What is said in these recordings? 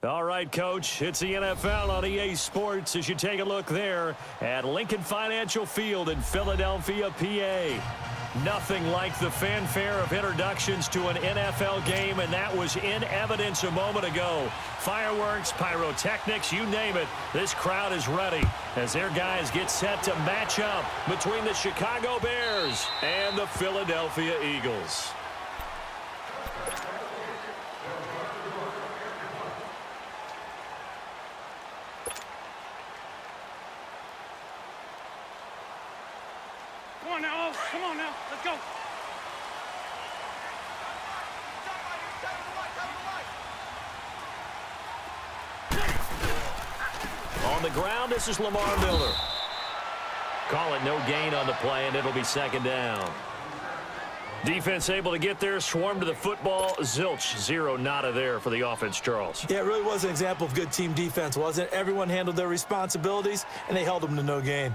All right, Coach, it's the NFL on EA Sports as you take a look there at Lincoln Financial Field in Philadelphia, PA. Nothing like the fanfare of introductions to an NFL game, and that was in evidence a moment ago. Fireworks, pyrotechnics, you name it, this crowd is ready as their guys get set to match up between the Chicago Bears and the Philadelphia Eagles. Come on now, let's go. On the ground, this is Lamar Miller. Call it no gain on the play, and it'll be second down. Defense able to get there, swarm to the football. Zilch, zero, nada there for the offense, Charles. Yeah, it really was an example of good team defense, wasn't it? Everyone handled their responsibilities, and they held them to no gain.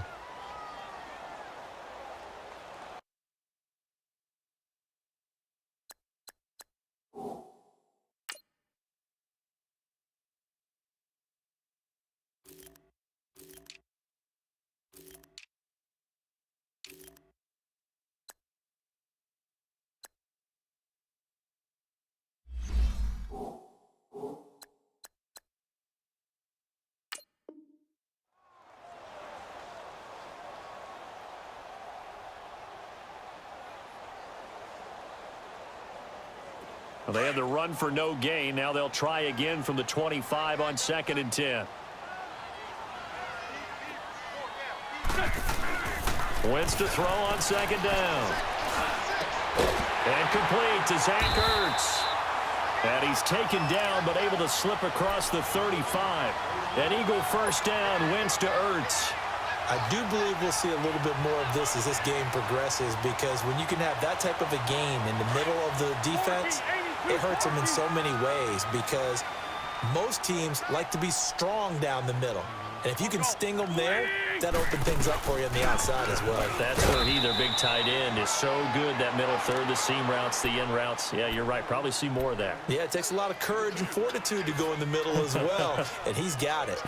Well, they had the run for no gain. Now they'll try again from the 25 on 2nd and 10. Wentz to throw on 2nd down. And complete to Zach Ertz. And he's taken down but able to slip across the 35. An Eagle first down, Wentz to Ertz. I do believe we'll see a little bit more of this as this game progresses, because when you can have that type of a game in the middle of the defense, it hurts them in so many ways, because most teams like to be strong down the middle. And if you can sting them there, that opens things up for you on the outside as well. That's where he, their big tight end, is so good, that middle third, the seam routes, the in routes. Yeah, you're right. Probably see more of that. Yeah, it takes a lot of courage and fortitude to go in the middle as well, and he's got it.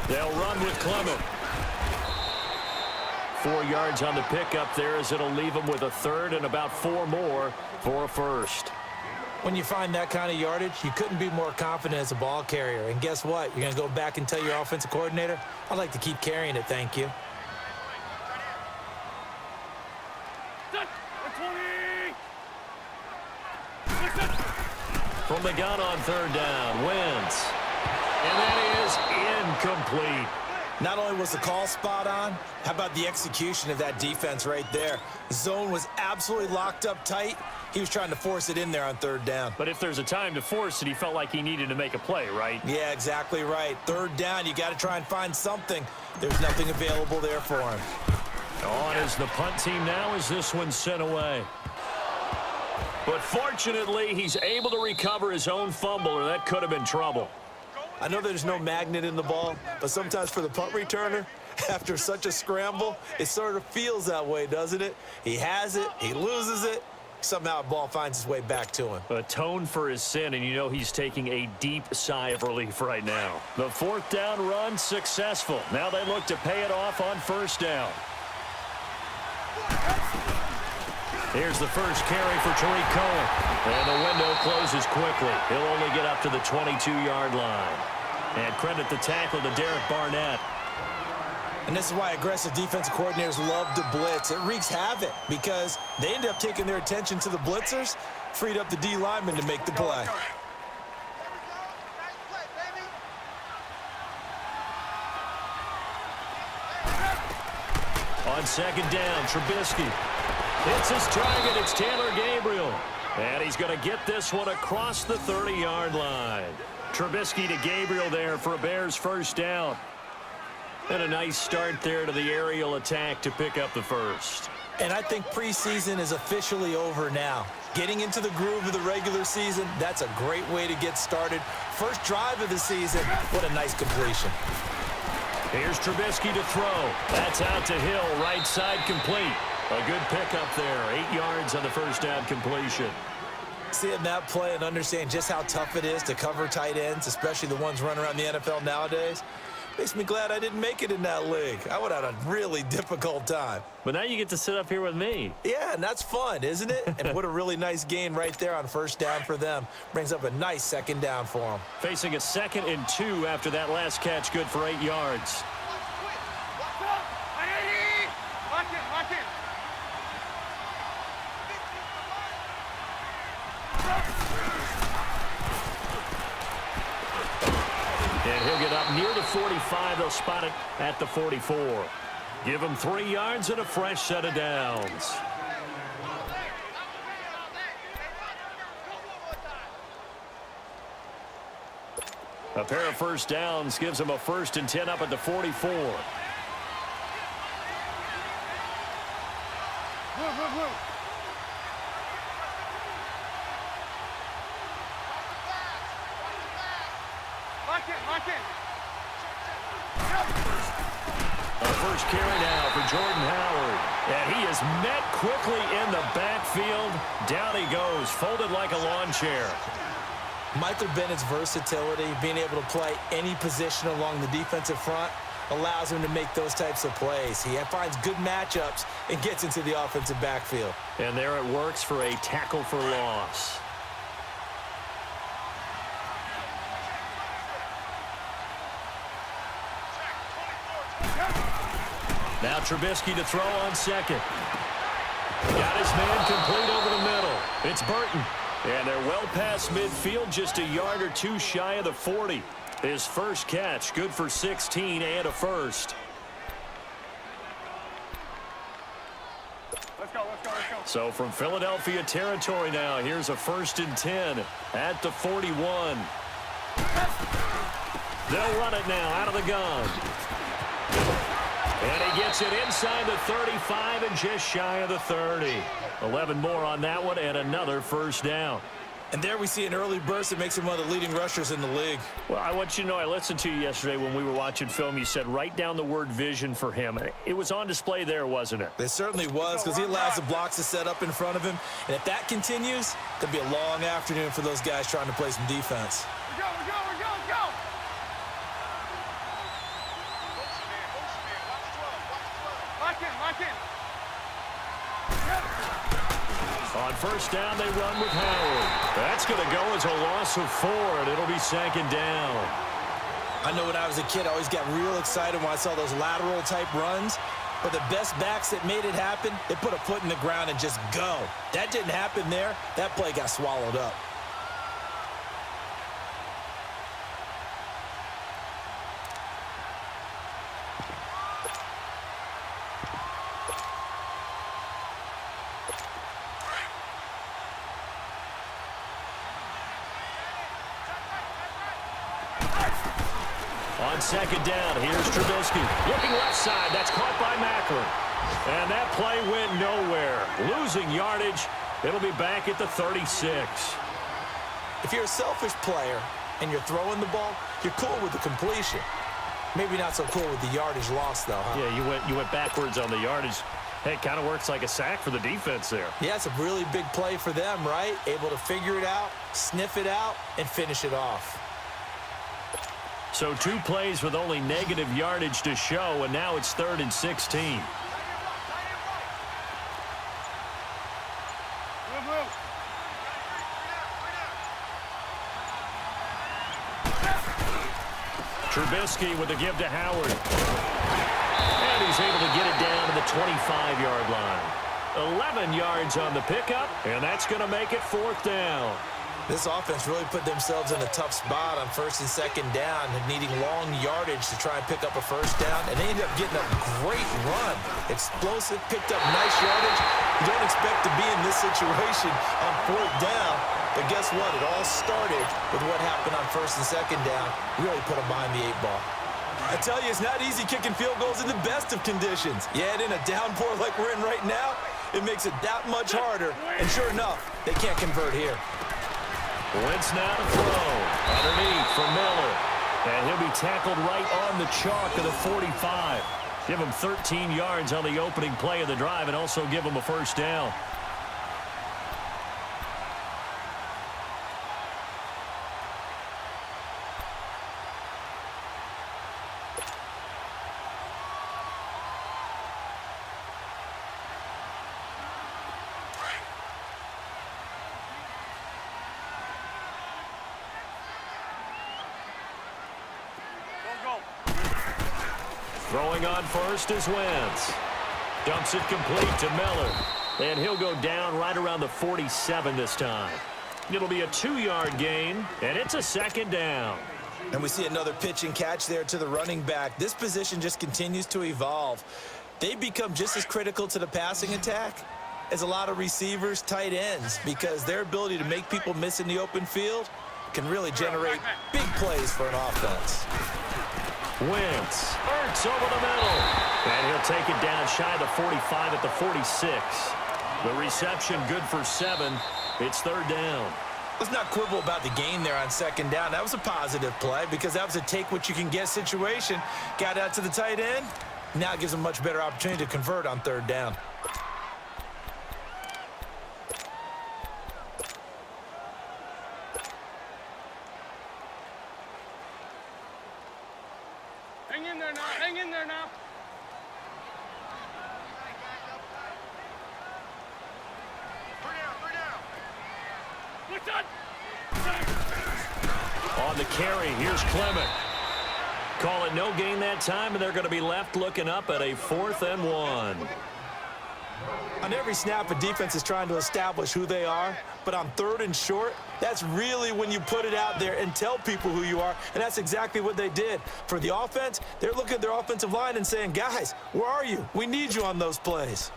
They'll run with Clement. 4 yards on the pickup there, as it'll leave them with a third and about 4 more for a first. When you find that kind of yardage, you couldn't be more confident as a ball carrier. And guess what? You're going to go back and tell your offensive coordinator, I'd like to keep carrying it, thank you. From the gun on 3rd down, Wentz. And that is incomplete. Not only was the call spot on, how about the execution of that defense right there? The zone was absolutely locked up tight. He was trying to force it in there on 3rd down. But if there's a time to force it, he felt like he needed to make a play, right? Yeah, exactly right. 3rd down, you got to try and find something. There's nothing available there for him. On is the punt team now as this one's sent away. But fortunately, he's able to recover his own fumble, or that could have been trouble. I know there's no magnet in the ball, but sometimes for the punt returner, after such a scramble, it sort of feels that way, doesn't it? He has it, he loses it, somehow the ball finds its way back to him. Atone for his sin, and you know he's taking a deep sigh of relief right now. The 4th down run successful. Now they look to pay it off on 1st down. Here's the first carry for Tariq Cohen. And the window closes quickly. He'll only get up to the 22-yard line. And credit the tackle to Derek Barnett. And this is why aggressive defensive coordinators love to blitz. It wreaks havoc because they end up taking their attention to the blitzers, freed up the D lineman to make the play. On 2nd down, Trubisky. It's his target. It's Taylor Gabriel. And he's going to get this one across the 30-yard line. Trubisky to Gabriel there for a Bears first down. And a nice start there to the aerial attack to pick up the first. And I think preseason is officially over now. Getting into the groove of the regular season, that's a great way to get started. First drive of the season, what a nice completion. Here's Trubisky to throw. That's out to Hill, right side complete. A good pickup there, 8 yards on the first down completion. Seeing that play and understand just how tough it is to cover tight ends, especially the ones running around the NFL nowadays, makes me glad I didn't make it in that league. I would have had a really difficult time. But now you get to sit up here with me. Yeah, and that's fun, isn't it? And what a really nice gain right there on first down for them. Brings up a nice second down for them. Facing a 2nd and 2 after that last catch, good for 8 yards. And he'll get up near the 45. They'll spot it at the 44. Give him 3 yards and a fresh set of downs. A pair of first downs gives him a 1st and 10 up at the 44. First carry now for Jordan Howard. And he is met quickly in the backfield. Down he goes, folded like a lawn chair. Michael Bennett's versatility, being able to play any position along the defensive front, allows him to make those types of plays. He finds good matchups and gets into the offensive backfield. And there it works for a tackle for loss. Now Trubisky to throw on second. Got his man complete over the middle. It's Burton. And they're well past midfield, just a yard or two shy of the 40. His first catch, good for 16 and a first. Let's go. So from Philadelphia territory now, here's a 1st and 10 at the 41. They'll run it now out of the gun. And he gets it inside the 35 and just shy of the 30. 11 more on that one and another first down. And there we see an early burst that makes him one of the leading rushers in the league. Well, I want you to know, I listened to you yesterday when we were watching film. You said write down the word vision for him. It was on display there, wasn't it? It certainly was, because he allows the blocks to set up in front of him. And if that continues, there'll be a long afternoon for those guys trying to play some defense. We're go. Lock in. On first down, they run with Howard. That's going to go as a loss of 4, and it'll be 2nd down. I know when I was a kid, I always got real excited when I saw those lateral-type runs. But the best backs that made it happen, they put a foot in the ground and just go. That didn't happen there. That play got swallowed up. On 2nd down, here's Trubisky. Looking left side, that's caught by Macklin. And that play went nowhere. Losing yardage, it'll be back at the 36. If you're a selfish player and you're throwing the ball, you're cool with the completion. Maybe not so cool with the yardage loss, though, huh? Yeah, you went backwards on the yardage. Hey, it kind of works like a sack for the defense there. Yeah, it's a really big play for them, right? Able to figure it out, sniff it out, and finish it off. So 2 plays with only negative yardage to show, and now it's 3rd and 16. Trubisky with a give to Howard. And he's able to get it down to the 25-yard line. 11 yards on the pickup, and that's going to make it 4th down. This offense really put themselves in a tough spot on 1st and 2nd down and needing long yardage to try and pick up a first down, and they ended up getting a great run. Explosive, picked up nice yardage. You don't expect to be in this situation on 4th down, but guess what? It all started with what happened on 1st and 2nd down. Really put them behind the 8 ball. I tell you, it's not easy kicking field goals in the best of conditions. Yet in a downpour like we're in right now, it makes it that much harder. And sure enough, they can't convert here. Wentz now to throw. Underneath for Miller. And he'll be tackled right on the chalk of the 45. Give him 13 yards on the opening play of the drive and also give him a first down. Throwing on first is Wentz. Dumps it complete to Miller. And he'll go down right around the 47 this time. It'll be a 2-yard gain, and it's a second down. And we see another pitch and catch there to the running back. This position just continues to evolve. They become just as critical to the passing attack as a lot of receivers, tight ends, because their ability to make people miss in the open field can really generate big plays for an offense. Wentz, Ertz over the middle. And he'll take it down shy of the 45 at the 46. The reception good for 7. It's third down. Let's not quibble about the gain there on second down. That was a positive play because that was a take-what-you-can-get situation. Got out to the tight end. Now it gives them a much better opportunity to convert on third down. Hang in there now. Hang in there now. On the carry, here's Clement. Call it no gain that time, and they're going to be left looking up at a 4th and 1. On every snap, a defense is trying to establish who they are, but on 3rd and short, that's really when you put it out there and tell people who you are, and that's exactly what they did. For the offense, they're looking at their offensive line and saying, guys, where are you? We need you on those plays.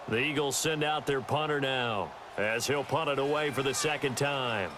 The Eagles send out their punter now as he'll punt it away for the second time.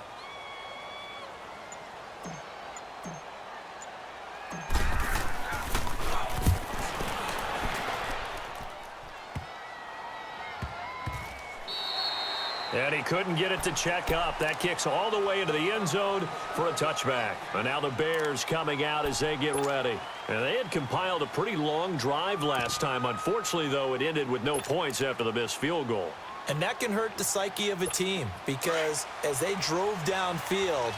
And he couldn't get it to check up. That kicks all the way into the end zone for a touchback. And now the Bears coming out as they get ready. And they had compiled a pretty long drive last time. Unfortunately, though, it ended with no points after the missed field goal. And that can hurt the psyche of a team because as they drove downfield,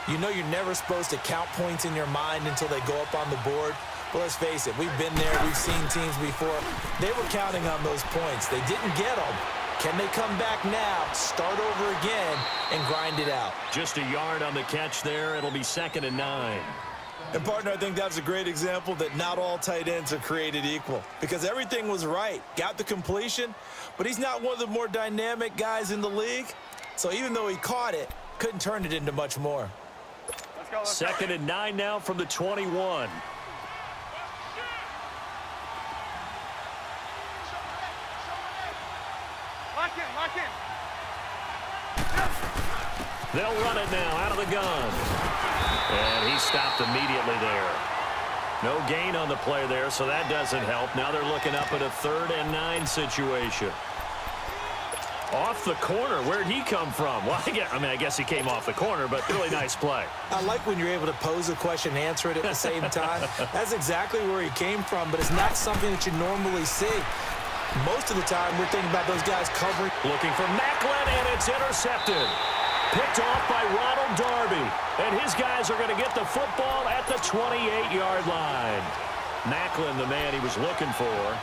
you know you're never supposed to count points in your mind until they go up on the board. But let's face it, we've been there. We've seen teams before. They were counting on those points. They didn't get them. Can they come back now, start over again, and grind it out? Just a yard on the catch there. It'll be 2nd and 9. And, partner, I think that's a great example that not all tight ends are created equal because everything was right. Got the completion, but he's not one of the more dynamic guys in the league. So even though he caught it, couldn't turn it into much more. Let's go. 2nd and 9 now from the 21. Lock in. They'll run it now out of the gun. And he stopped immediately there. No gain on the play there, so that doesn't help. Now they're looking up at a 3rd and 9 situation. Off the corner. Where'd he come from? Well, I guess he came off the corner, but really nice play. I like when you're able to pose a question and answer it at the same time. That's exactly where he came from, but it's not something that you normally see. Most of the time, we're thinking about those guys covering. Looking for Macklin, and it's intercepted. Picked off by Ronald Darby. And his guys are going to get the football at the 28-yard line. Macklin, the man he was looking for.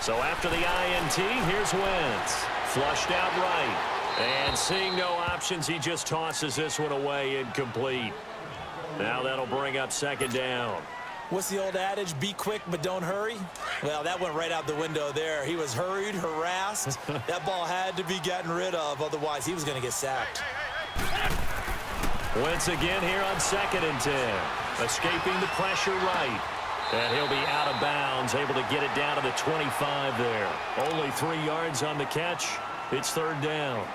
So after the INT, here's Wentz. Flushed out right. And seeing no options, he just tosses this one away incomplete. Now that'll bring up 2nd down. What's the old adage? Be quick, but don't hurry. Well, that went right out the window there. He was hurried, harassed. That ball had to be gotten rid of. Otherwise, he was going to get sacked. Wentz again here on 2nd and 10. Escaping the pressure right. And he'll be out of bounds, able to get it down to the 25 there. Only 3 yards on the catch. It's 3rd down.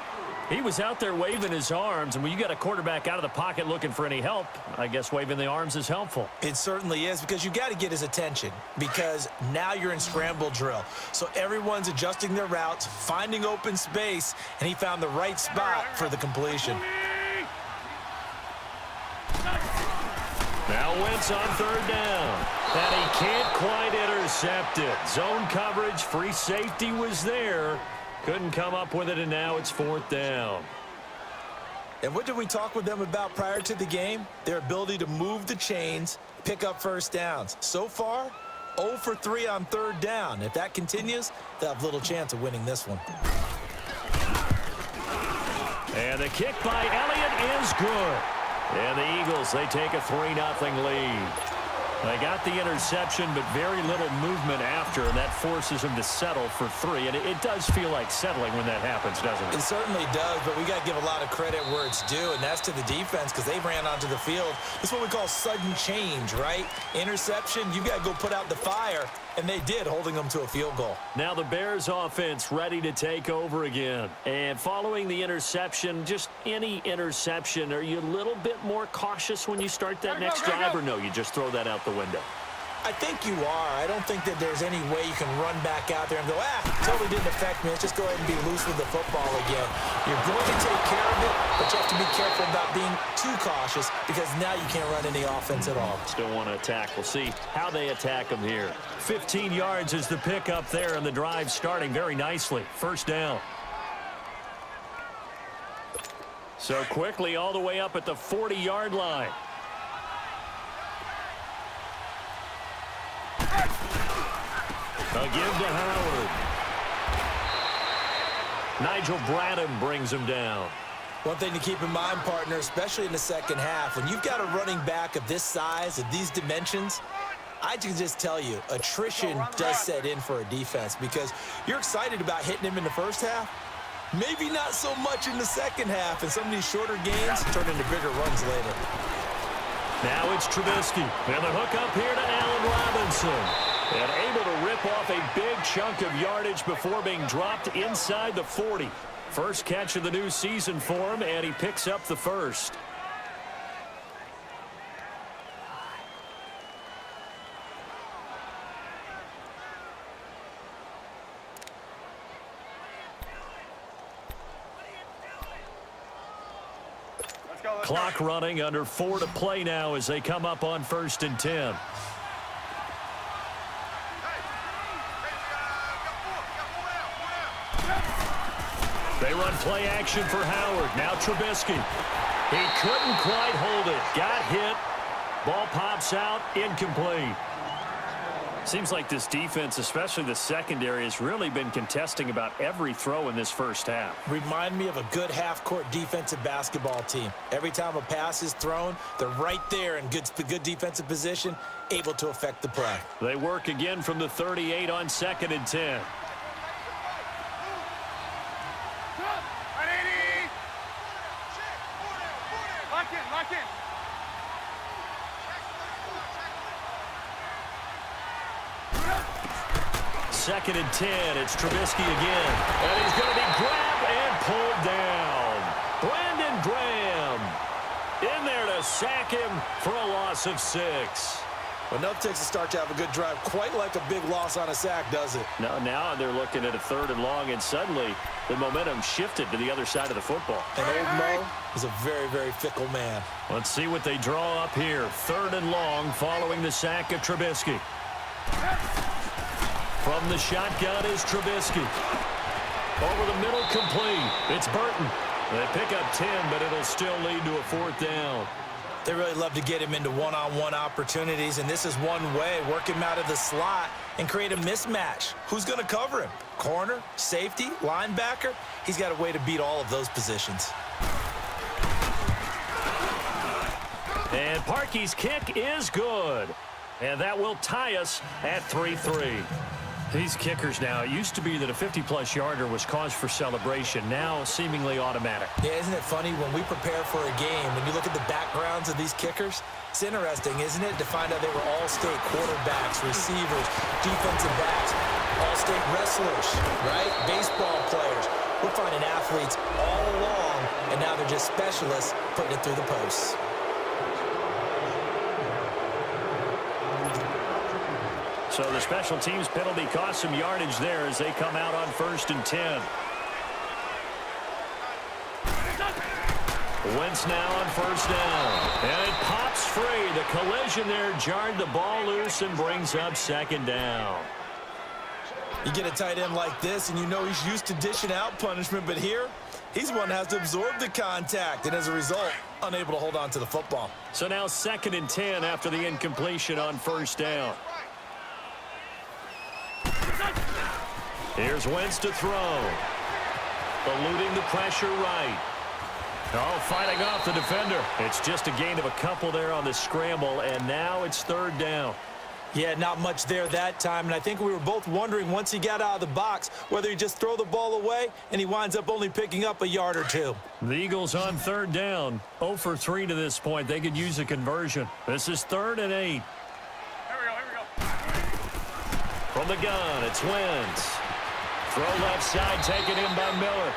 He was out there waving his arms, and when you got a quarterback out of the pocket looking for any help, I guess waving the arms is helpful. It certainly is, because you got to get his attention, because now you're in scramble drill. So everyone's adjusting their routes, finding open space, and he found the right spot for the completion. Now Wentz on 3rd down, and he can't quite intercept it. Zone coverage, free safety was there. Couldn't come up with it, and now it's 4th down. And what did we talk with them about prior to the game? Their ability to move the chains, pick up first downs. So far, 0 for 3 on 3rd down. If that continues, they'll have little chance of winning this one. And the kick by Elliott is good. And the Eagles, they take a 3-0 lead. They got the interception, but very little movement after, and that forces them to settle for 3. And it does feel like settling when that happens, doesn't it? It certainly does, but we got to give a lot of credit where it's due, and that's to the defense, because they ran onto the field. This is what we call sudden change, right? Interception, you got to go put out the fire, and they did, holding them to a field goal. Now the Bears offense ready to take over again. And following the interception, just any interception, are you a little bit more cautious when you start that next drive, or no, you just throw that out the window? I think you are. I don't think that there's any way you can run back out there and go, totally didn't affect me. Let's just go ahead and be loose with the football again. You're going to take care of it, but you have to be careful about being too cautious, because now you can't run any offense at all. Still want to attack. We'll see how they attack them here. 15 yards is the pickup there, and the drive starting very nicely. 1st down. So quickly all the way up at the 40-yard line. A give to Howard. Nigel Bradham brings him down. One thing to keep in mind, partner, especially in the second half, when you've got a running back of this size, of these dimensions, I can just tell you, attrition does set in for a defense, because you're excited about hitting him in the first half. Maybe not so much in the second half, and some of these shorter gains turn into bigger runs later. Now it's Trubisky. And the hook up here to Allen Robinson. And able to rip off a big chunk of yardage before being dropped inside the 40. First catch of the new season for him, and he picks up the first. Clock running, under 4 to play now as they come up on 1st and 10. They run play action for Howard. Now Trubisky. He couldn't quite hold it. Got hit. Ball pops out. Incomplete. Seems like this defense, especially the secondary, has really been contesting about every throw in this first half. Remind me of a good half-court defensive basketball team. Every time a pass is thrown, they're right there in good defensive position, able to affect the play. They work again from the 38 on 2nd and 10. Lock in. 2nd and 10. It's Trubisky again. And he's going to be grabbed and pulled down. Brandon Graham in there to sack him for a loss of 6. Well, enough takes a start to have a good drive. Quite like a big loss on a sack, does it? Now they're looking at a 3rd and long, and suddenly the momentum shifted to the other side of the football. And old Mo is a very, very fickle man. Let's see what they draw up here. 3rd and long following the sack of Trubisky. From the shotgun is Trubisky. Over the middle, complete. It's Burton. They pick up 10, but it'll still lead to a 4th down. They really love to get him into one-on-one opportunities, and this is one way. Work him out of the slot and create a mismatch. Who's going to cover him? Corner, safety, linebacker? He's got a way to beat all of those positions. And Parkey's kick is good. And that will tie us at 3-3. These kickers now, it used to be that a 50-plus yarder was cause for celebration. Now, seemingly automatic. Yeah, isn't it funny when we prepare for a game, when you look at the backgrounds of these kickers, it's interesting, isn't it, to find out they were all-state quarterbacks, receivers, defensive backs, all-state wrestlers, right? Baseball players. We're finding athletes all along, and now they're just specialists putting it through the posts. So the special teams penalty cost some yardage there as they come out on 1st and 10. Wentz now on 1st down. And it pops free. The collision there jarred the ball loose and brings up 2nd down. You get a tight end like this, and you know he's used to dishing out punishment, but here, he's the one that has to absorb the contact, and as a result, unable to hold on to the football. So now 2nd and 10 after the incompletion on 1st down. Here's Wentz to throw. Eluding the pressure right. Oh, fighting off the defender. It's just a gain of a couple there on the scramble, and now it's 3rd down. Yeah, not much there that time, and I think we were both wondering once he got out of the box whether he just throw the ball away, and he winds up only picking up a yard or two. The Eagles on 3rd down. 0 for 3 to this point. They could use a conversion. This is 3rd and 8. Here we go. From the gun, it's Wentz. Throw left side, taken in by Miller.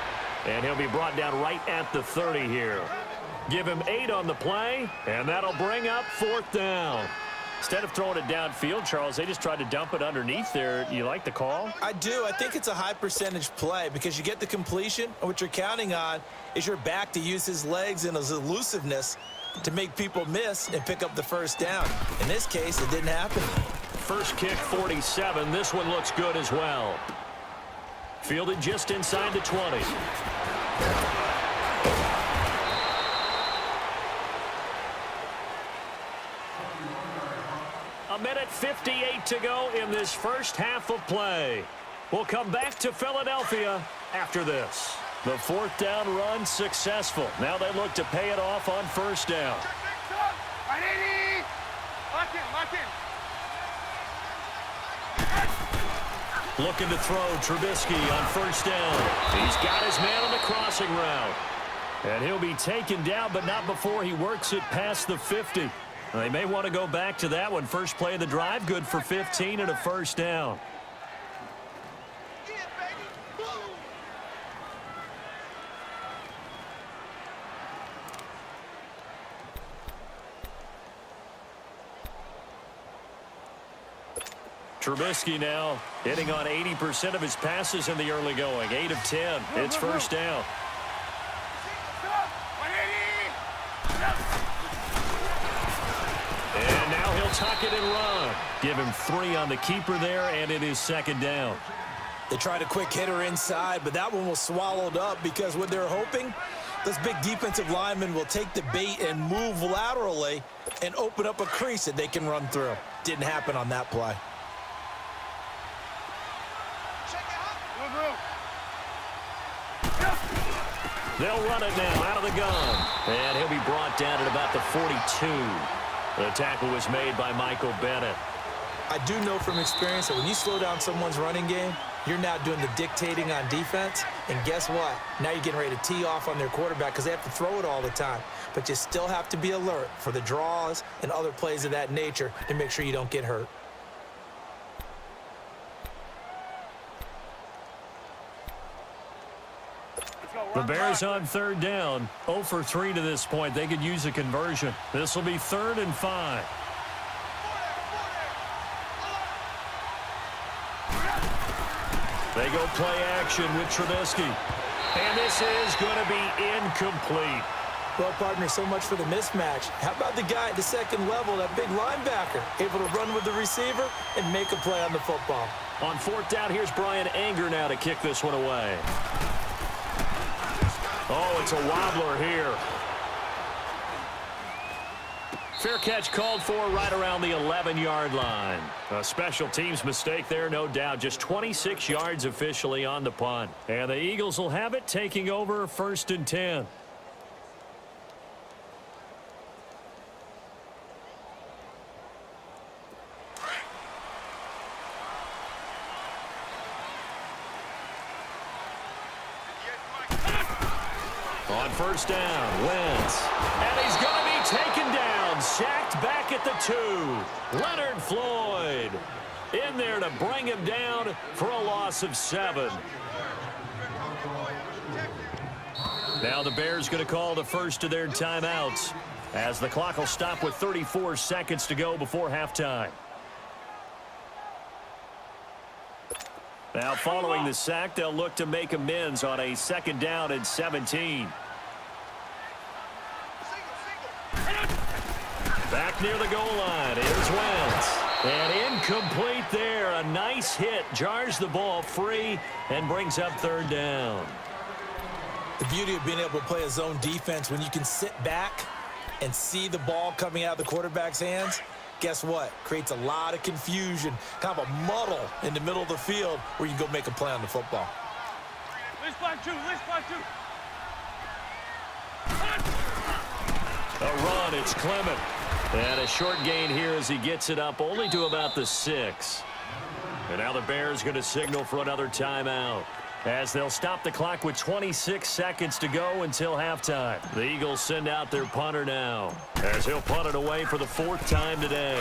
And he'll be brought down right at the 30 here. Give him 8 on the play, and that'll bring up 4th down. Instead of throwing it downfield, Charles, they just tried to dump it underneath there. You like the call? I do. I think it's a high percentage play because you get the completion, and what you're counting on is your back to use his legs and his elusiveness to make people miss and pick up the 1st down. In this case, it didn't happen. First kick, 47. This one looks good as well. Fielded just inside the 20. A minute 58 to go in this first half of play. We'll come back to Philadelphia after this. The 4th down run successful. Now they look to pay it off on 1st down. Lock in. Looking to throw Trubisky on 1st down. He's got his man on the crossing route. And he'll be taken down, but not before he works it past the 50. They may want to go back to that one. First play of the drive, good for 15 and a 1st down. Trubisky now hitting on 80% of his passes in the early going. 8 of 10. It's 1st down. And now he'll tuck it and run. Give him 3 on the keeper there, and it is 2nd down. They tried a quick hitter inside, but that one was swallowed up because what they're hoping, those big defensive linemen will take the bait and move laterally and open up a crease that they can run through. Didn't happen on that play. They'll run it now out of the gun. And he'll be brought down at about the 42. The tackle was made by Michael Bennett. I do know from experience that when you slow down someone's running game, you're now doing the dictating on defense. And guess what? Now you're getting ready to tee off on their quarterback because they have to throw it all the time. But you still have to be alert for the draws and other plays of that nature to make sure you don't get hurt. The Bears on 3rd down. 0 for 3 to this point. They could use a conversion. This will be 3rd and 5. They go play action with Trubisky. And this is going to be incomplete. Well, partner, so much for the mismatch. How about the guy at the 2nd level, that big linebacker, able to run with the receiver and make a play on the football? On 4th down, here's Brian Anger now to kick this one away. Oh, it's a wobbler here. Fair catch called for right around the 11-yard line. A special teams mistake there, no doubt. Just 26 yards officially on the punt. And the Eagles will have it, taking over 1st and 10. On first down, Wentz. And he's going to be taken down, sacked back at the 2. Leonard Floyd in there to bring him down for a loss of 7. Now the Bears going to call the first of their timeouts as the clock will stop with 34 seconds to go before halftime. Now following the sack, they'll look to make amends on a second down and 17. Back near the goal line, here's Wentz. And incomplete there. A nice hit, jars the ball free and brings up third down. The beauty of being able to play a zone defense when you can sit back and see the ball coming out of the quarterback's hands, guess what? Creates a lot of confusion, kind of a muddle in the middle of the field where you can go make a play on the football. Let's fly two. A run, it's Clement. And a short gain here as he gets it up only to about the 6. And now the Bears going to signal for another timeout as they'll stop the clock with 26 seconds to go until halftime. The Eagles send out their punter now as he'll punt it away for the 4th time today.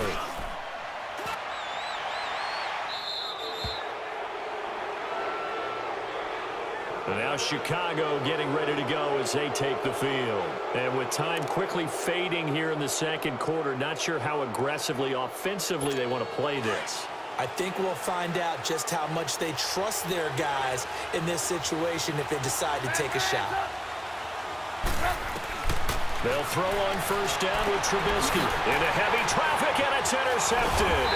And now Chicago getting ready to go as they take the field. And with time quickly fading here in the second quarter, not sure how aggressively, offensively they want to play this. I think we'll find out just how much they trust their guys in this situation if they decide to take a shot. They'll throw on first down with Trubisky. Into heavy traffic, and it's intercepted.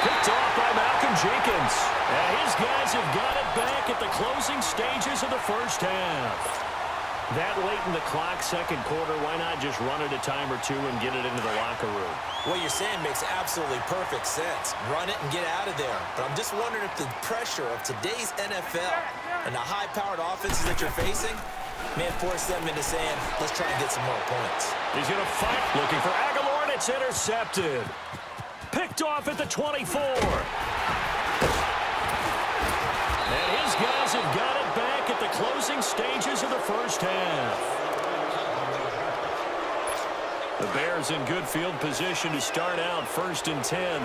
Picked off by Malcolm Jenkins. And his guys have got it back at the closing stages of the first half. That late in the clock, second quarter, why not just run it a time or two and get it into the locker room? What you're saying makes absolutely perfect sense. Run it and get out of there. But I'm just wondering if the pressure of today's NFL and the high-powered offenses that you're facing may force them into saying, let's try and get some more points. He's going to fight, looking for Aguilar, and it's intercepted. Picked off at the 24. And his guys have got it back at the closing stages of the first half. The Bears in good field position to start out, 1st and 10.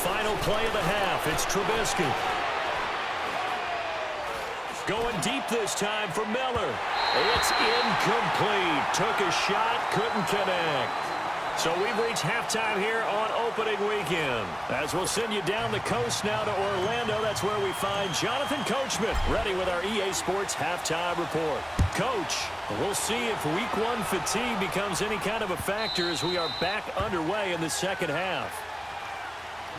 Final play of the half, it's Trubisky. Going deep this time for Miller. It's incomplete. Took a shot, couldn't connect. So we've reached halftime here on opening weekend. As we'll send you down the coast now to Orlando, that's where we find Jonathan Coachman, ready with our EA Sports halftime report. Coach, we'll see if week 1 fatigue becomes any kind of a factor as we are back underway in the second half.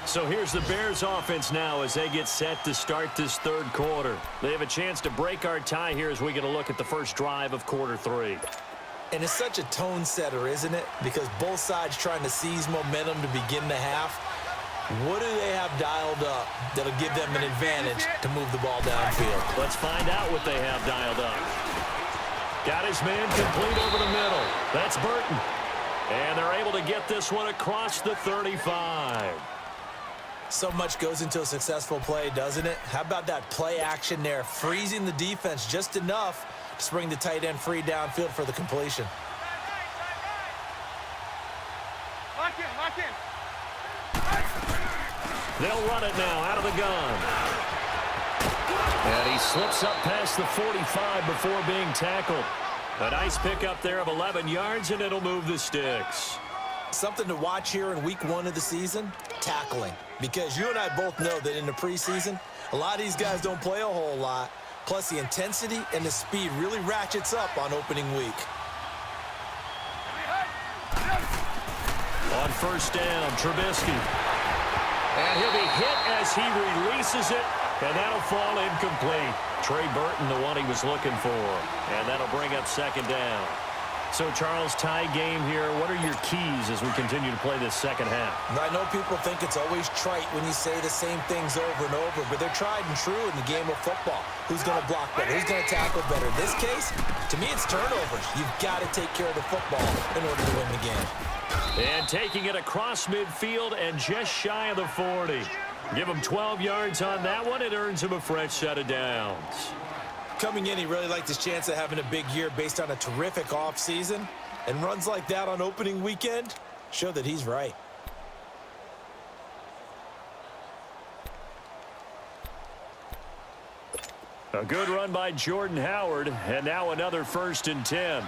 So here's the Bears offense now as they get set to start this third quarter. They have a chance to break our tie here as we get a look at the first drive of quarter 3. And it's such a tone setter, isn't it? Because both sides trying to seize momentum to begin the half. What do they have dialed up that'll give them an advantage to move the ball downfield? Let's find out what they have dialed up. Got his man complete over the middle. That's Burton. And they're able to get this one across the 35. So much goes into a successful play, doesn't it? How about that play action there, freezing the defense just enough to bring the tight end free downfield for the completion. Lock in. They'll run it now out of the gun. And he slips up past the 45 before being tackled. A nice pickup there of 11 yards, and it'll move the sticks. Something to watch here in week 1 of the season, tackling. Because you and I both know that in the preseason, a lot of these guys don't play a whole lot. Plus, the intensity and the speed really ratchets up on opening week. On first down, Trubisky. And he'll be hit as he releases it, and that'll fall incomplete. Trey Burton, the one he was looking for. And that'll bring up second down. So, Charles, tie game here. What are your keys as we continue to play this second half? I know people think it's always trite when you say the same things over and over, but they're tried and true in the game of football. Who's going to block better? Who's going to tackle better? In this case, to me, it's turnovers. You've got to take care of the football in order to win the game. And taking it across midfield and just shy of the 40. Give him 12 yards on that one. It earns him a fresh set of downs. Coming in, he really liked his chance of having a big year based on a terrific offseason. And runs like that on opening weekend show that he's right. A good run by Jordan Howard, and now another 1st and 10.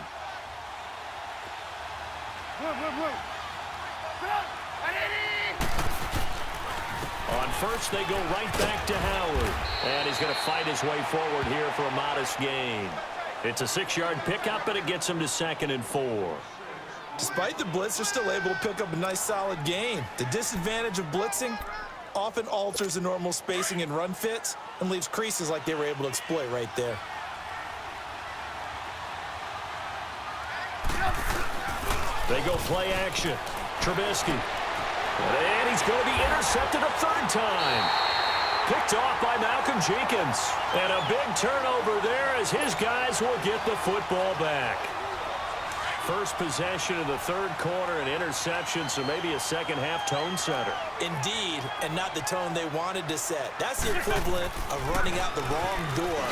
On first, they go right back to Howard. And he's going to fight his way forward here for a modest gain. It's a 6-yard pickup, and it gets him to 2nd and 4. Despite the blitz, they're still able to pick up a nice, solid gain. The disadvantage of blitzing often alters the normal spacing and run fits and leaves creases like they were able to exploit right there. They go play action. Trubisky. And he's going to be intercepted a 3rd time. Picked off by Malcolm Jenkins. And a big turnover there as his guys will get the football back. First possession of the 3rd quarter, an interception, so maybe a second-half tone setter. Indeed, and not the tone they wanted to set. That's the equivalent of running out the wrong door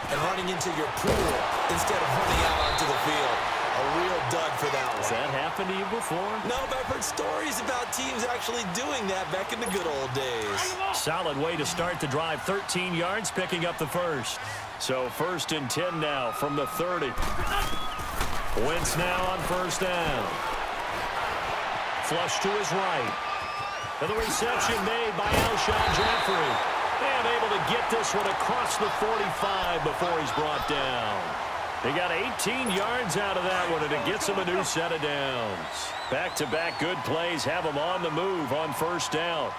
and running into your pool instead of running out onto the field. A real dud for that one. Has that happened to you before? No, but I've heard stories about teams actually doing that back in the good old days. Solid way to start the drive. 13 yards, picking up the first. So 1st and 10 now from the 30. Wentz now on 1st down. Flush to his right. And the reception made by Alshon Jeffrey. And able to get this one across the 45 before he's brought down. They got 18 yards out of that one, and it gets him a new set of downs. Back-to-back good plays have him on the move on 1st down.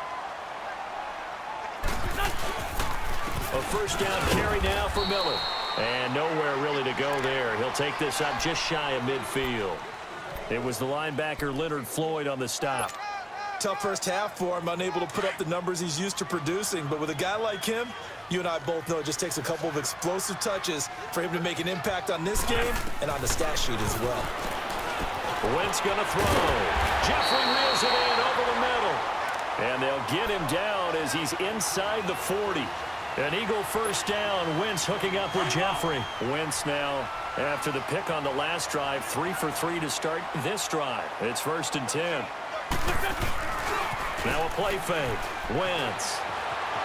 A 1st down carry now for Miller. And nowhere really to go there. He'll take this up just shy of midfield. It was the linebacker Leonard Floyd on the stop. Tough first half for him, unable to put up the numbers he's used to producing. But with a guy like him, you and I both know it just takes a couple of explosive touches for him to make an impact on this game and on the stat sheet as well. Wentz going to throw. Jeffrey reels it in over the middle. And they'll get him down as he's inside the 40. An Eagle 1st down. Wentz hooking up with Jeffrey. Wentz now, after the pick on the last drive, 3 for 3 to start this drive. It's 1st and 10. Now a play fake. Wentz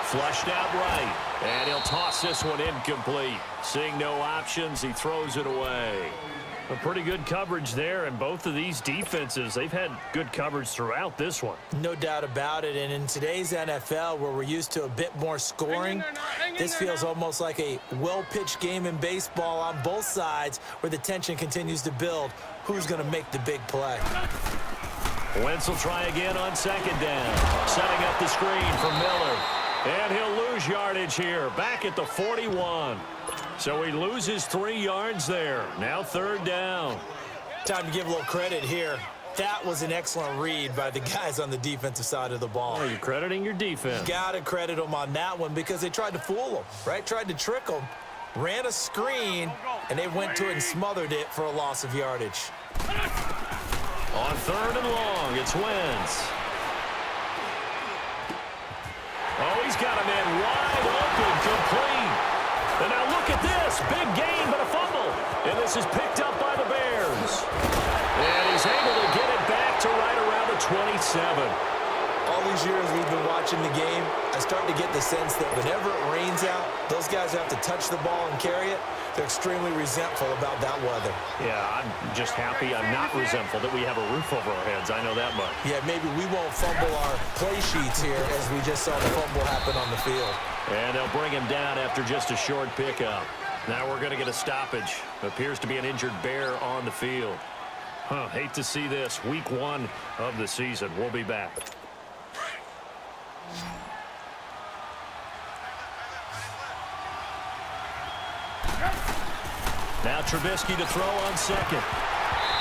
flushed out right. And he'll toss this one incomplete. Seeing no options, he throws it away. A pretty good coverage there, and both of these defenses, they've had good coverage throughout this one. No doubt about it, and in today's NFL, where we're used to a bit more scoring, this feels almost like a well-pitched game in baseball on both sides where the tension continues to build. Who's going to make the big play? Wentz will try again on 2nd down. Setting up the screen for Miller. And he'll lose yardage here, back at the 41. So he loses 3 yards there. Now 3rd down. Time to give a little credit here. That was an excellent read by the guys on the defensive side of the ball. Oh, you're crediting your defense. Got to credit them on that one because they tried to fool them, right? Tried to trick them, ran a screen, and they went to it and smothered it for a loss of yardage. On 3rd and long, it's Wentz. Oh, he's got him in wide open, complete. And now look at this. Big gain, but a fumble. And this is picked up by the Bears. And he's able to get it back to right around the 27. All these years we've been watching the game, I start to get the sense that whenever it rains out, those guys have to touch the ball and carry it. They're extremely resentful about that weather. Yeah, I'm just happy I'm not resentful that we have a roof over our heads. I know that much. Yeah, maybe we won't fumble our play sheets here as we just saw the fumble happen on the field. And they'll bring him down after just a short pickup. Now we're going to get a stoppage. Appears to be an injured Bear on the field. Hate to see this. Week 1 of the season. We'll be back. Now Trubisky to throw on 2nd.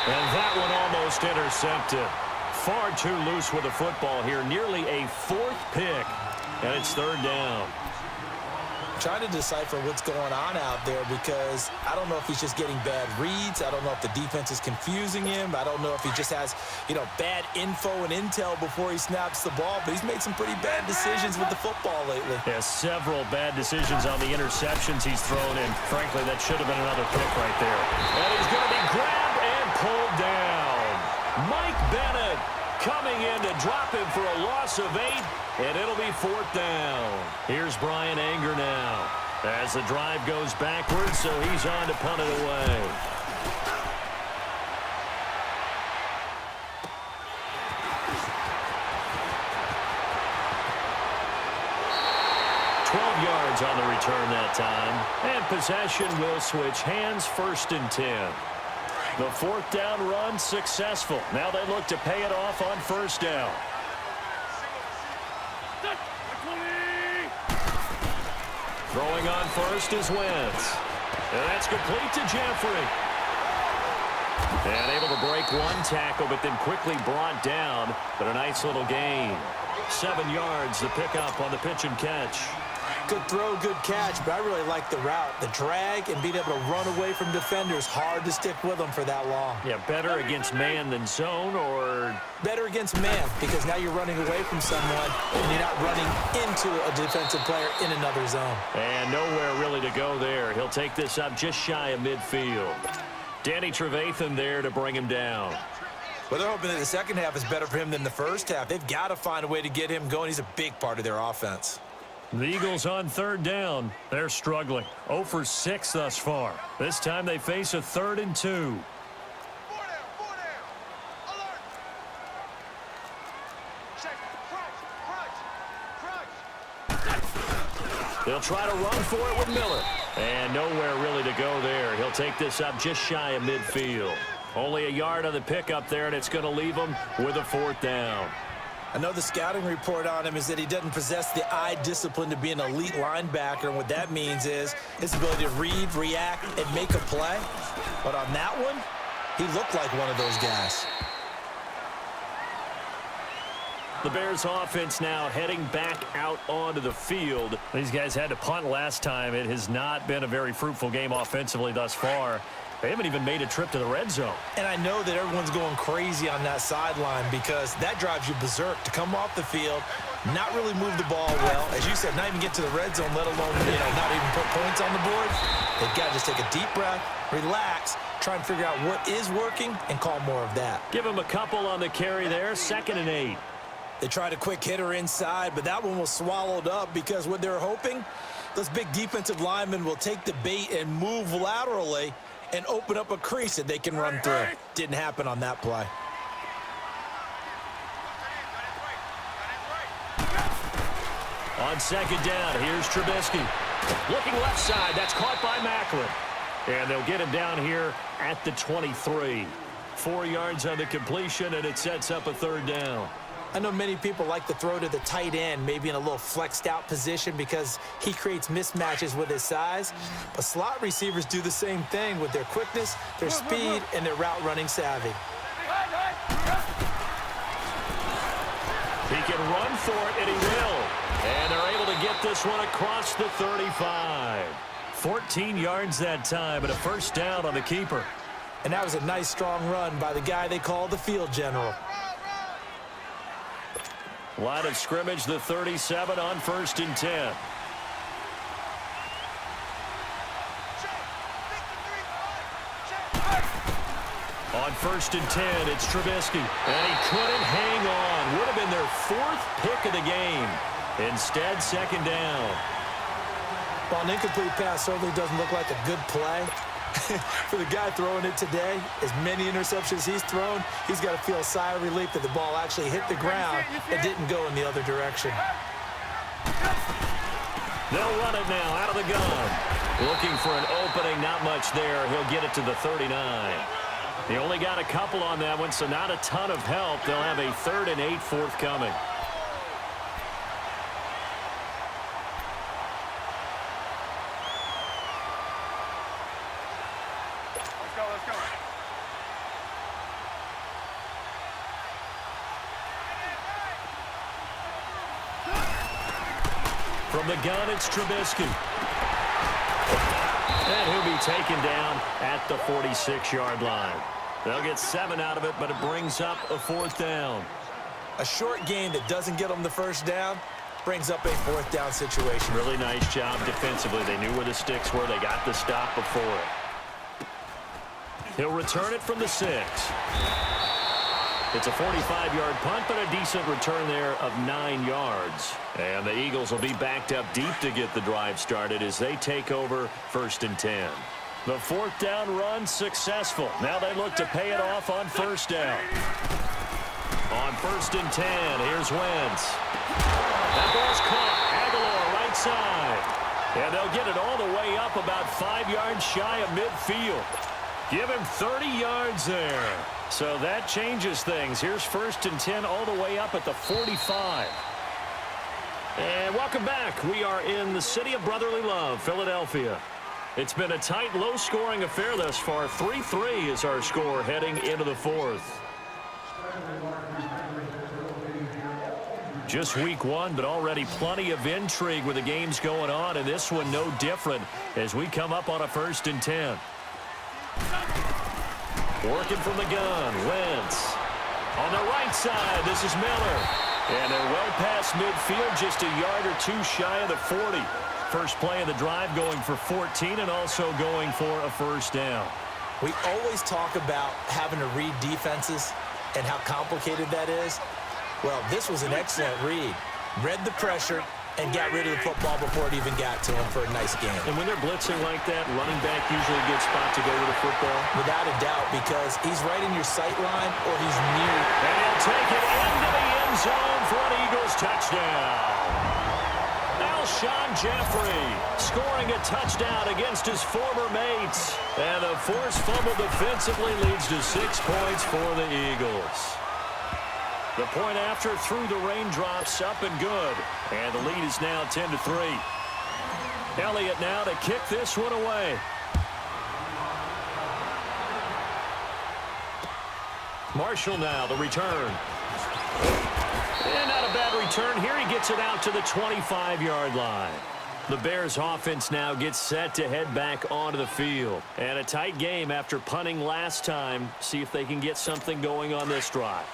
And that one almost intercepted. Far too loose with the football here. Nearly a 4th pick. And it's 3rd down. trying to decipher what's going on out there because I don't know if he's just getting bad reads. I don't know if the defense is confusing him. I don't know if he just has, bad info and intel before he snaps the ball. But he's made some pretty bad decisions with the football lately. Yeah, several bad decisions on the interceptions he's thrown, and frankly, that should have been another pick right there. And he's going to be grabbed and pulled down. Mike Bennett coming in to drop him for a loss of 8, and it'll be 4th down. Here's Brian Anger now as the drive goes backwards, so he's on to punt it away. Yards on the return that time, and possession will switch hands. 1st and 10. The 4th down run successful. Now they look to pay it off on 1st down. Throwing on 1st is Wentz, and that's complete to Jeffrey. And able to break one tackle, but then quickly brought down. But a nice little gain. 7 yards, the pickup on the pitch and catch. Good throw, good catch, but I really like the route. The drag and being able to run away from defenders, hard to stick with them for that long. Yeah, better against man than zone, or? Better against man, because now you're running away from someone and you're not running into a defensive player in another zone. And nowhere really to go there. He'll take this up just shy of midfield. Danny Trevathan there to bring him down. Well, they're hoping that the second half is better for him than the first half. They've got to find a way to get him going. He's a big part of their offense. The Eagles on 3rd down. They're struggling. 0 for 6 thus far. This time they face a 3rd and 2. They'll try to run for it with Miller. And nowhere really to go there. He'll take this up just shy of midfield. Only a yard on the pickup there, and it's going to leave him with a 4th down. I know the scouting report on him is that he doesn't possess the eye discipline to be an elite linebacker, and what that means is his ability to read, react, and make a play. But on that one, he looked like one of those guys. The Bears offense now heading back out onto the field. These guys had to punt last time. It has not been a very fruitful game offensively thus far. They haven't even made a trip to the red zone. And I know that everyone's going crazy on that sideline because that drives you berserk to come off the field, not really move the ball well. As you said, not even get to the red zone, let alone, not even put points on the board. They've got to just take a deep breath, relax, try and figure out what is working, and call more of that. Give him a couple on the carry there. 2nd and 8. They tried a quick hitter inside, but that one was swallowed up because what they're hoping, those big defensive linemen will take the bait and move laterally and open up a crease that they can run through. Didn't happen on that play. On 2nd down, here's Trubisky. Looking left side, that's caught by Macklin. And they'll get him down here at the 23. 4 yards on the completion, and it sets up a 3rd down. I know many people like to throw to the tight end, maybe in a little flexed out position because he creates mismatches with his size. But slot receivers do the same thing with their quickness, their speed, and their route running savvy. He can run for it, and he will. And they're able to get this one across the 35. 14 yards that time, and a 1st down on the keeper. And that was a nice, strong run by the guy they call the field general. Line of scrimmage, the 37 on 1st and 10. On 1st and 10, it's Trubisky. And he couldn't hang on. Would have been their 4th pick of the game. Instead, 2nd down. Well, an incomplete pass certainly doesn't look like a good play. For the guy throwing it today, as many interceptions he's thrown, he's got to feel a sigh of relief that the ball actually hit the ground and didn't go in the other direction. They'll run it now out of the gun. Looking for an opening, not much there. He'll get it to the 39. They only got a couple on that one, so not a ton of help. They'll have a 3rd and 8 forthcoming. From the gun, it's Trubisky. taken down at the 46-yard line. They'll get 7 out of it, but it brings up a 4th down. A short gain that doesn't get them the first down brings up a 4th down situation. Really nice job defensively. They knew where the sticks were. They got the stop before it. He'll return it from the 6. It's a 45-yard punt, but a decent return there of 9 yards. And the Eagles will be backed up deep to get the drive started as they take over 1st and 10. The 4th down run successful. Now they look to pay it off on 1st down. On 1st and 10, here's Wentz. That ball's caught. Aguilar right side. And they'll get it all the way up about 5 yards shy of midfield. Give him 30 yards there. So that changes things. Here's 1st and 10 all the way up at the 45. And welcome back. We are in the city of brotherly love, Philadelphia. It's been a tight, low-scoring affair thus far. 3-3 is our score heading into the 4th. Just week 1, but already plenty of intrigue with the games going on, and this one no different as we come up on a 1st and 10. Working from the gun, Wentz. On the right side, this is Miller. And they're well past midfield, just a yard or 2 shy of the 40. First play of the drive going for 14 and also going for a 1st down. We always talk about having to read defenses and how complicated that is. Well, this was an excellent read. Read the pressure and got rid of the football before it even got to him for a nice game. And when they're blitzing like that, running back usually a good spot to go with the football. Without a doubt, because he's right in your sight line or he's near. And he'll take it into the end zone for an Eagles touchdown. Alshon Jeffrey scoring a touchdown against his former mates. And the forced fumble defensively leads to 6 points for the Eagles. The point after through the raindrops, up and good. And the lead is now 10-3. Elliott now to kick this one away. Marshall now, the return. And not a bad return here. He gets it out to the 25-yard line. The Bears offense now gets set to head back onto the field. And a tight game after punting last time. See if they can get something going on this drive.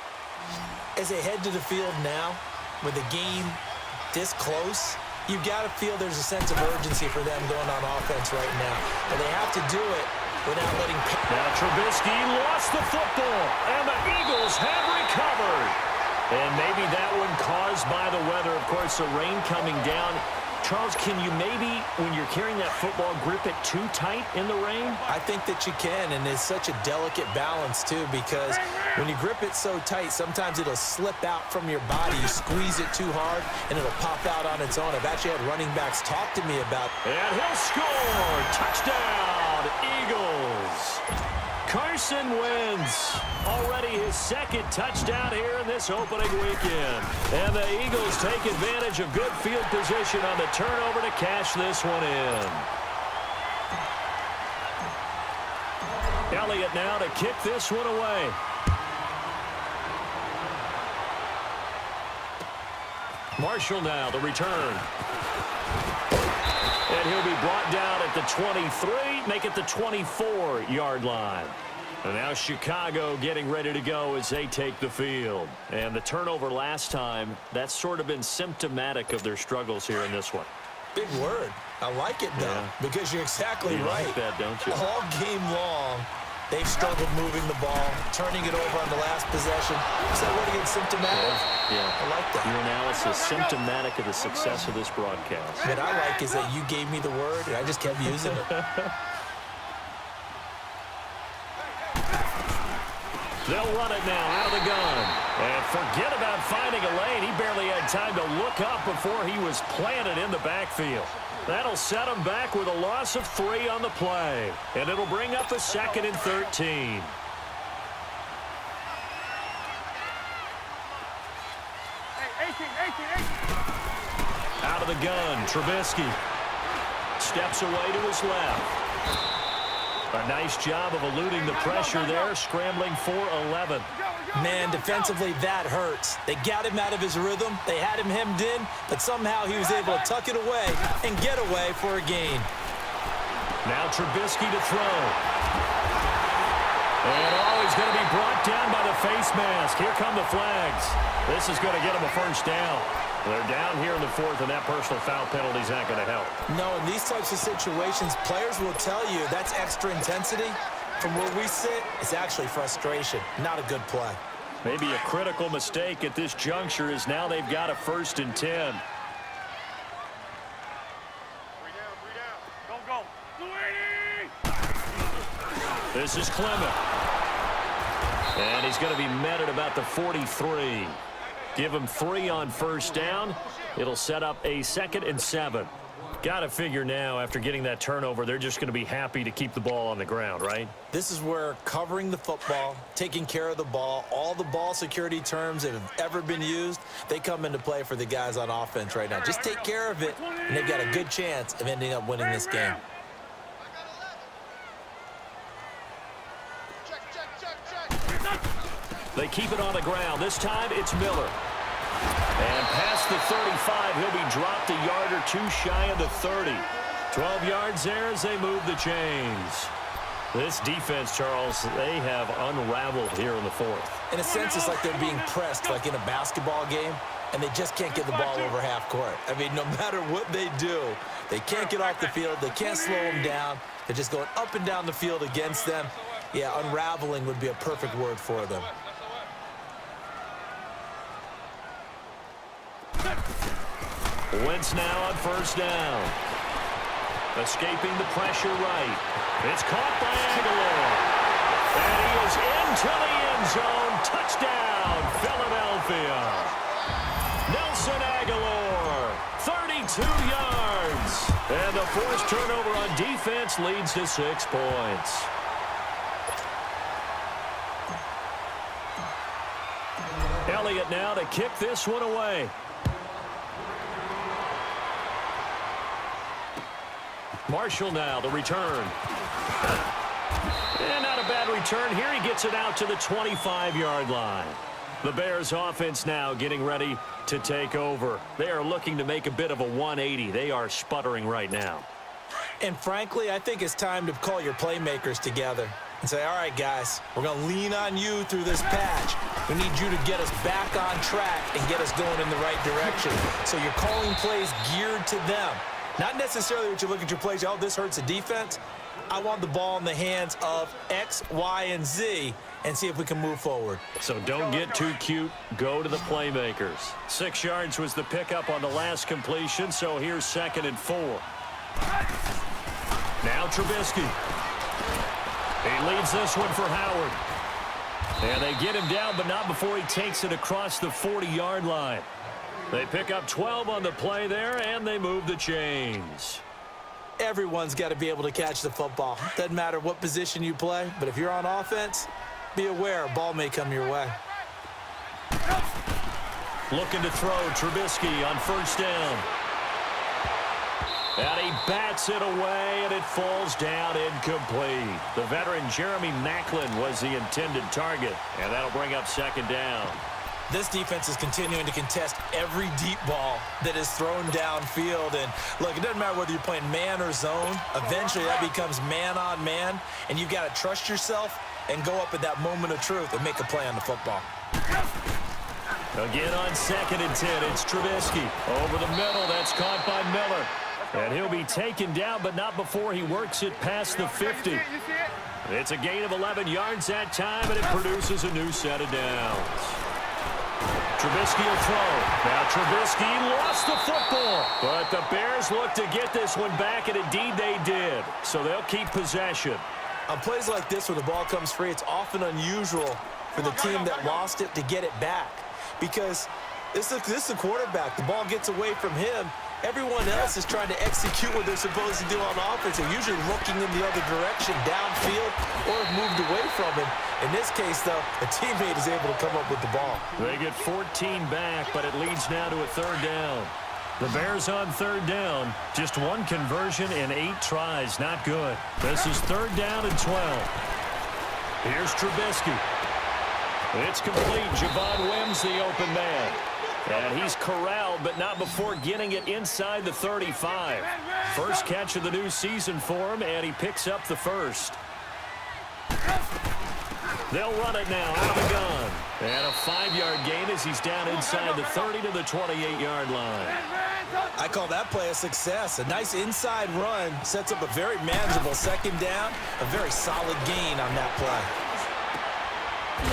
As they head to the field now, with the game this close, you've got to feel there's a sense of urgency for them going on offense right now. But they have to do it without letting... Now Trubisky lost the football, and the Eagles have recovered. And maybe that one caused by the weather. Of course, the rain coming down. Charles, can you maybe, when you're carrying that football, grip it too tight in the rain? I think that you can, and it's such a delicate balance, too, because when you grip it so tight, sometimes it'll slip out from your body. You squeeze it too hard, and it'll pop out on its own. I've actually had running backs talk to me about... And he'll score! Touchdown, Eagles! Carson Wentz, already his 2nd touchdown here in this opening weekend. And the Eagles take advantage of good field position on the turnover to cash this one in. Elliott now to kick this one away. Marshall now, the return. And he'll be brought down at the 23, make it the 24-yard line. And now Chicago getting ready to go as they take the field. And the turnover last time, that's sort of been symptomatic of their struggles here in this one. Big word. I like it, though, because you're exactly right. You like that, don't you? All game long, they've struggled moving the ball, turning it over on the last possession. Is that what again, symptomatic? Yeah. I like that. Your analysis, symptomatic of the success of this broadcast. What I like is that you gave me the word, and I just kept using it. They'll run it now out of the gun. And forget about finding a lane. He barely had time to look up before he was planted in the backfield. That'll set him back with a loss of 3 on the play. And it'll bring up a 2nd and 13. Out of the gun, Trubisky. Steps away to his left. A nice job of eluding the pressure there, scrambling for 11. Man, defensively, that hurts. They got him out of his rhythm. They had him hemmed in, but somehow he was able to tuck it away and get away for a gain. Now Trubisky to throw. And he's going to be brought down by the face mask. Here come the flags. This is going to get him a first down. They're down here in the fourth, and that personal foul penalty is not going to help. No, in these types of situations, players will tell you that's extra intensity. From where we sit, it's actually frustration. Not a good play. Maybe a critical mistake at this juncture is now they've got a 1st and 10. Go. This is Clement. And he's going to be met at about the 43. Give him 3 on first down. It'll set up a 2nd and 7. Got to figure now, after getting that turnover, they're just going to be happy to keep the ball on the ground, right? This is where covering the football, taking care of the ball, all the ball security terms that have ever been used, they come into play for the guys on offense right now. Just take care of it, and they've got a good chance of ending up winning this game. They keep it on the ground. This time, it's Miller. And past the 35, he'll be dropped a yard or 2 shy of the 30. 12 yards there as they move the chains. This defense, Charles, they have unraveled here in the fourth. In a sense, it's like they're being pressed like in a basketball game, and they just can't get the ball over half court. I mean, no matter what they do, they can't get off the field. They can't slow them down. They're just going up and down the field against them. Yeah, unraveling would be a perfect word for them. Wentz now on first down. Escaping the pressure right. It's caught by Aguilar. And he is into the end zone. Touchdown, Philadelphia. Nelson Aguilar, 32 yards. And the forced turnover on defense leads to 6 points. Elliott now to kick this one away. Marshall now, the return. And not a bad return here. He gets it out to the 25-yard line. The Bears offense now getting ready to take over. They are looking to make a bit of a 180. They are sputtering right now. And frankly, I think it's time to call your playmakers together and say, all right, guys, we're going to lean on you through this patch. We need you to get us back on track and get us going in the right direction. So you're calling plays geared to them. Not necessarily what you look at your plays, oh, this hurts the defense. I want the ball in the hands of X, Y, and Z and see if we can move forward. So don't get too cute. Go to the playmakers. 6 yards was the pickup on the last completion, so here's 2nd and 4. Now Trubisky. He leads this one for Howard. And they get him down, but not before he takes it across the 40-yard line. They pick up 12 on the play there, and they move the chains. Everyone's got to be able to catch the football. Doesn't matter what position you play, but if you're on offense, be aware a ball may come your way. Looking to throw, Trubisky on first down. And he bats it away, and it falls down incomplete. The veteran Jeremy Maclin was the intended target, and that'll bring up 2nd down. This defense is continuing to contest every deep ball that is thrown downfield. And, look, it doesn't matter whether you're playing man or zone. Eventually, that becomes man-on-man, and you've got to trust yourself and go up at that moment of truth and make a play on the football. Again on 2nd and 10, it's Trubisky. Over the middle, that's caught by Miller. And he'll be taken down, but not before he works it past the 50. It's a gain of 11 yards that time, and it produces a new set of downs. Trubisky will throw. Now Trubisky lost the football. But the Bears look to get this one back, and indeed they did. So they'll keep possession. On plays like this where the ball comes free, it's often unusual for the team that lost it to get it back. Because this is the quarterback. The ball gets away from him. Everyone else is trying to execute what they're supposed to do on offense. They're usually looking in the other direction, downfield, or have moved away from him. In this case, though, a teammate is able to come up with the ball. They get 14 back, but it leads now to a 3rd down. The Bears on 3rd down. Just 1 conversion in 8 tries. Not good. This is 3rd down and 12. Here's Trubisky. It's complete. Javon Wims, the open man. And he's corralled, but not before getting it inside the 35. First catch of the new season for him, and he picks up the first. They'll run it now out of the gun. And a 5-yard gain as he's down inside the 30 to the 28-yard line. I call that play a success. A nice inside run sets up a very manageable second down. A very solid gain on that play.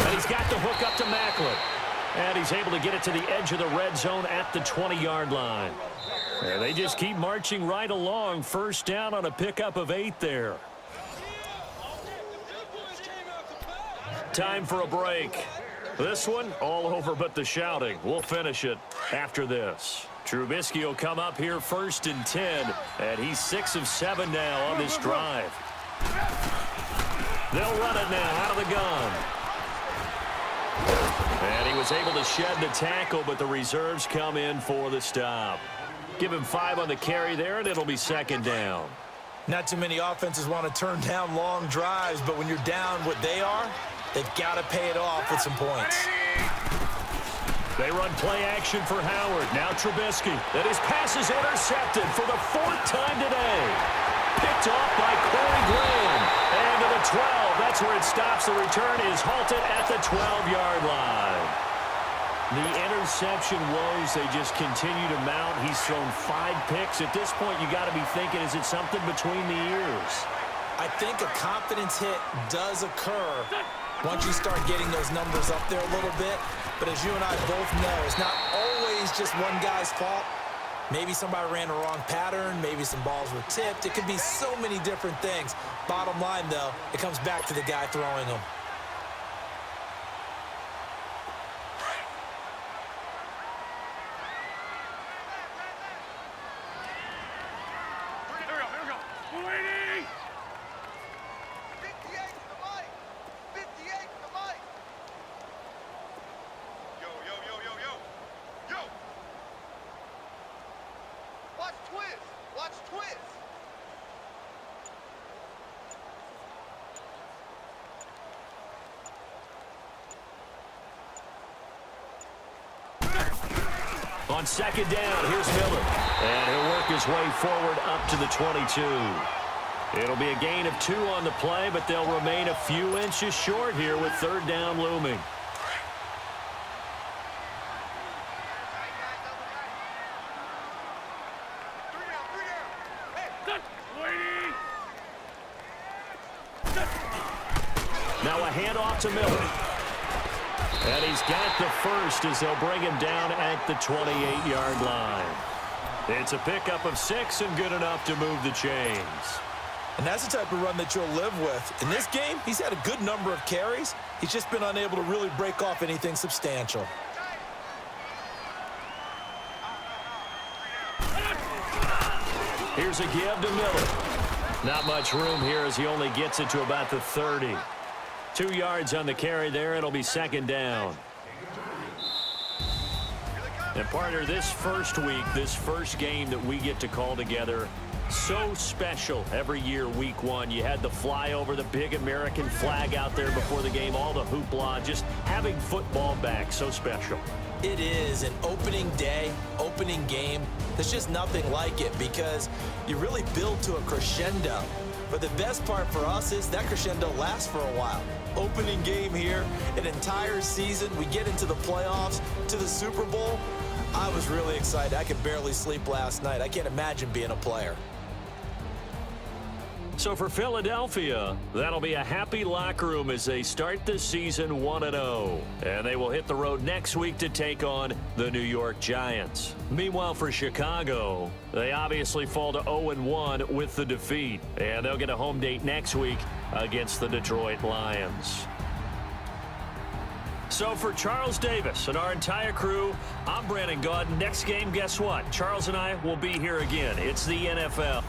And he's got the hook up to Macklin. And he's able to get it to the edge of the red zone at the 20-yard line. And they just keep marching right along. First down on a pickup of 8 there. Time for a break. This one, all over but the shouting. We'll finish it after this. Trubisky will come up here first and 10, and he's 6 of 7 now on this drive. They'll run it now out of the gun. And he was able to shed the tackle, but the reserves come in for the stop. Give him 5 on the carry there, and it'll be second down. Not too many offenses want to turn down long drives, but when you're down what they are, they've got to pay it off with some points. They run play action for Howard. Now Trubisky. And his pass is intercepted for the 4th time today. Picked off by Corey Graham. And to the 12. That's where it stops. The return is halted at the 12-yard line. The interception woes, they just continue to mount. He's thrown 5 picks. At this point, you got to be thinking, is it something between the ears? I think a confidence hit does occur once you start getting those numbers up there a little bit. But as you and I both know, it's not always just one guy's fault. Maybe somebody ran a wrong pattern. Maybe some balls were tipped. It could be so many different things. Bottom line, though, it comes back to the guy throwing them. On second down, here's Miller. And he'll work his way forward up to the 22. It'll be a gain of 2 on the play, but they'll remain a few inches short here with third down looming. Now a handoff to Miller. And he's got the first as they'll bring him down at the 28-yard line. It's a pickup of 6 and good enough to move the chains. And that's the type of run that you'll live with. In this game, he's had a good number of carries. He's just been unable to really break off anything substantial. Here's a give to Miller. Not much room here as he only gets it to about the 30. 2 yards on the carry there. It'll be second down. And partner, this first week, this first game that we get to call together, so special every year, week 1. You had the flyover, the big American flag out there before the game, all the hoopla, just having football back, so special. It is an opening day, opening game. There's just nothing like it because you really build to a crescendo. But the best part for us is that crescendo lasts for a while. Opening game here, an entire season. We get into the playoffs, to the Super Bowl. I was really excited. I could barely sleep last night. I can't imagine being a player. So for Philadelphia, that'll be a happy locker room as they start the season 1-0. And they will hit the road next week to take on the New York Giants. Meanwhile, for Chicago, they obviously fall to 0-1 with the defeat. And they'll get a home date next week against the Detroit Lions. So for Charles Davis and our entire crew, I'm Brandon Gaudin. Next game, guess what? Charles and I will be here again. It's the NFL.